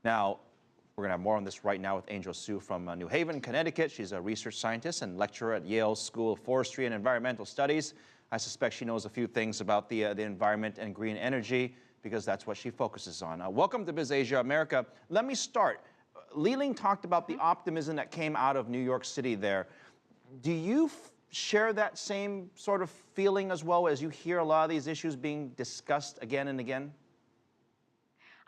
Now, we're going to have more on this right now with Angel Hsu from New Haven, Connecticut. She's a research scientist and lecturer at Yale School of Forestry and Environmental Studies. I suspect she knows a few things about the environment and green energy because that's what she focuses on. Welcome to Biz Asia America. Let me start. Li-Ling talked about the optimism that came out of New York City there. Do you share that same sort of feeling as well as you hear a lot of these issues being discussed again and again?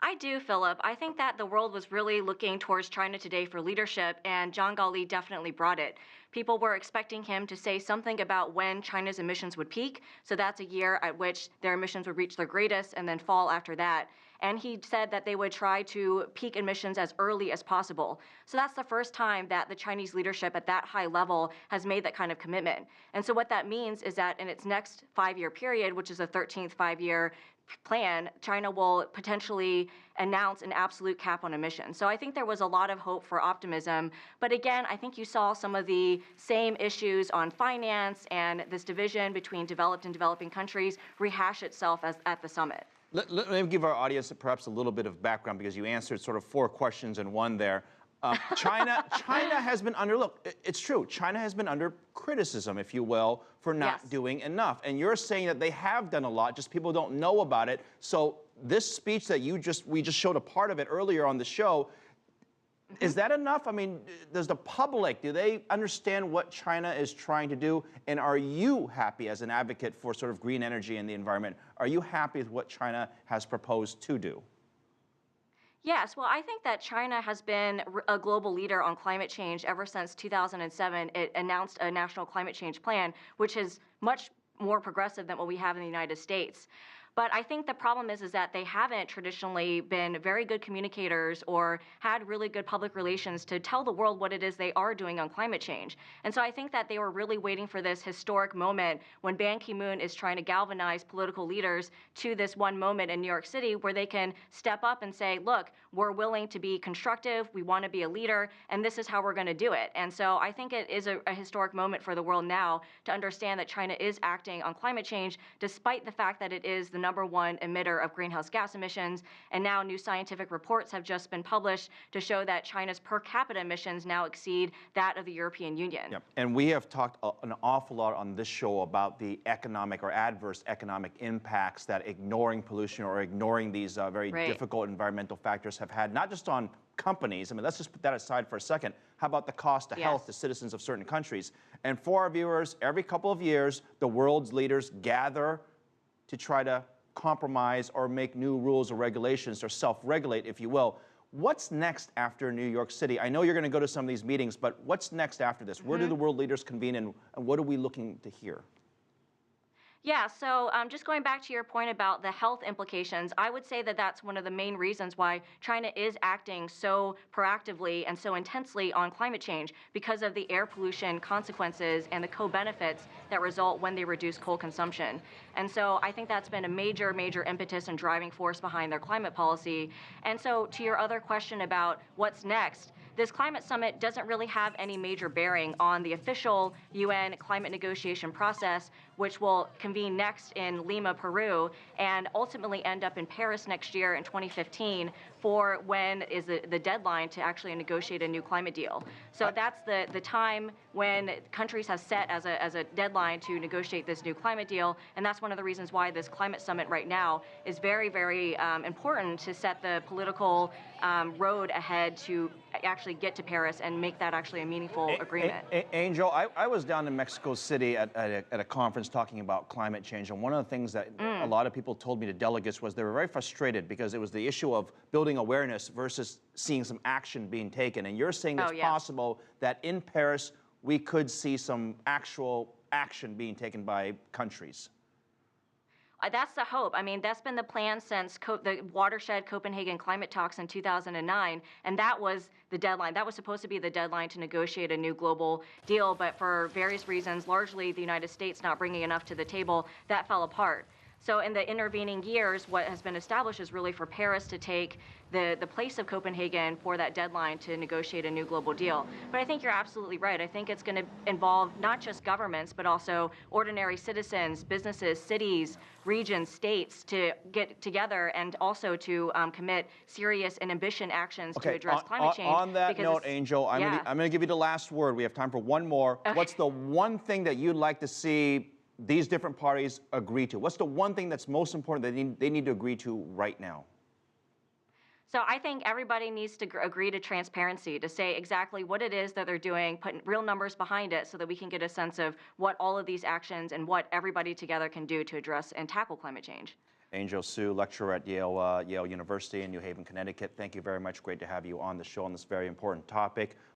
I do, Philip. I think that the world was really looking towards China today for leadership, and Zhang Gaoli definitely brought it. People were expecting him to say something about when China's emissions would peak, so that's a year at which their emissions would reach their greatest and then fall after that. And he said that they would try to peak emissions as early as possible. So that's the first time that the Chinese leadership at that high level has made that kind of commitment. And so what that means is that in its next 5-year period, which is the 13th 5-year plan, China will potentially announce an absolute cap on emissions. So I think there was a lot of hope for optimism. But again, I think you saw some of the same issues on finance and this division between developed and developing countries rehash itself at the summit. Let me give our audience perhaps a little bit of background because you answered sort of 4 questions in one there. China has been under, look, it's true, China has been under criticism, if you will, for not doing enough. And you're saying that they have done a lot, just people don't know about it. So this speech that we just showed a part of it earlier on the show, is that enough? I mean, does the public, do they understand what China is trying to do? And are you happy as an advocate for sort of green energy and the environment? Are you happy with what China has proposed to do? Yes, well, I think that China has been a global leader on climate change ever since 2007. It announced a national climate change plan, which is much more progressive than what we have in the United States. But I think the problem is that they haven't traditionally been very good communicators or had really good public relations to tell the world what it is they are doing on climate change. And so I think that they were really waiting for this historic moment when Ban Ki-moon is trying to galvanize political leaders to this one moment in New York City where they can step up and say, look, we're willing to be constructive, we want to be a leader, and this is how we're going to do it. And so I think it is a historic moment for the world now to understand that China is acting on climate change despite the fact that it is the #1 emitter of greenhouse gas emissions. And now new scientific reports have just been published to show that China's per capita emissions now exceed that of the European Union. Yep. And we have talked an awful lot on this show about the economic or adverse economic impacts that ignoring pollution or ignoring these very difficult environmental factors have had, not just on companies. I mean, let's just put that aside for a second. How about the cost to health to citizens of certain countries? And for our viewers, every couple of years, the world's leaders gather to try to compromise or make new rules or regulations or self-regulate, if you will. What's next after New York City? I know you're going to go to some of these meetings, but what's next after this? Where do the world leaders convene and what are we looking to hear? Yeah, so just going back to your point about the health implications, I would say that that's one of the main reasons why China is acting so proactively and so intensely on climate change because of the air pollution consequences and the co-benefits that result when they reduce coal consumption. And so I think that's been a major, major impetus and driving force behind their climate policy. And so to your other question about what's next, this climate summit doesn't really have any major bearing on the official UN climate negotiation process, which will convene next in Lima, Peru, and ultimately end up in Paris next year in 2015 for when is the deadline to actually negotiate a new climate deal. So that's the time when countries have set as a deadline to negotiate this new climate deal, and that's one of the reasons why this climate summit right now is very, very important to set the political road ahead to actually get to Paris and make that actually a meaningful agreement. Angel, I was down in Mexico City at a conference talking about climate change, and one of the things that a lot of people told me to delegates was they were very frustrated because it was the issue of building awareness versus seeing some action being taken. And you're saying it's possible that in Paris we could see some actual action being taken by countries. That's the hope. I mean, that's been the plan since the Watershed Copenhagen climate talks in 2009, and that was the deadline. That was supposed to be the deadline to negotiate a new global deal, but for various reasons, largely the United States not bringing enough to the table, that fell apart. So in the intervening years, what has been established is really for Paris to take the place of Copenhagen for that deadline to negotiate a new global deal. But I think you're absolutely right. I think it's going to involve not just governments, but also ordinary citizens, businesses, cities, regions, states to get together and also to commit serious and ambitious actions to address climate change. On that note, Angel, I'm going to give you the last word. We have time for one more. Okay. What's the one thing that you'd like to see these different parties agree to? What's the one thing that's most important that they need to agree to right now? So I think everybody needs to agree to transparency, to say exactly what it is that they're doing, put real numbers behind it so that we can get a sense of what all of these actions and what everybody together can do to address and tackle climate change. Angel Hsu, lecturer at Yale University in New Haven, Connecticut. Thank you very much. Great to have you on the show on this very important topic.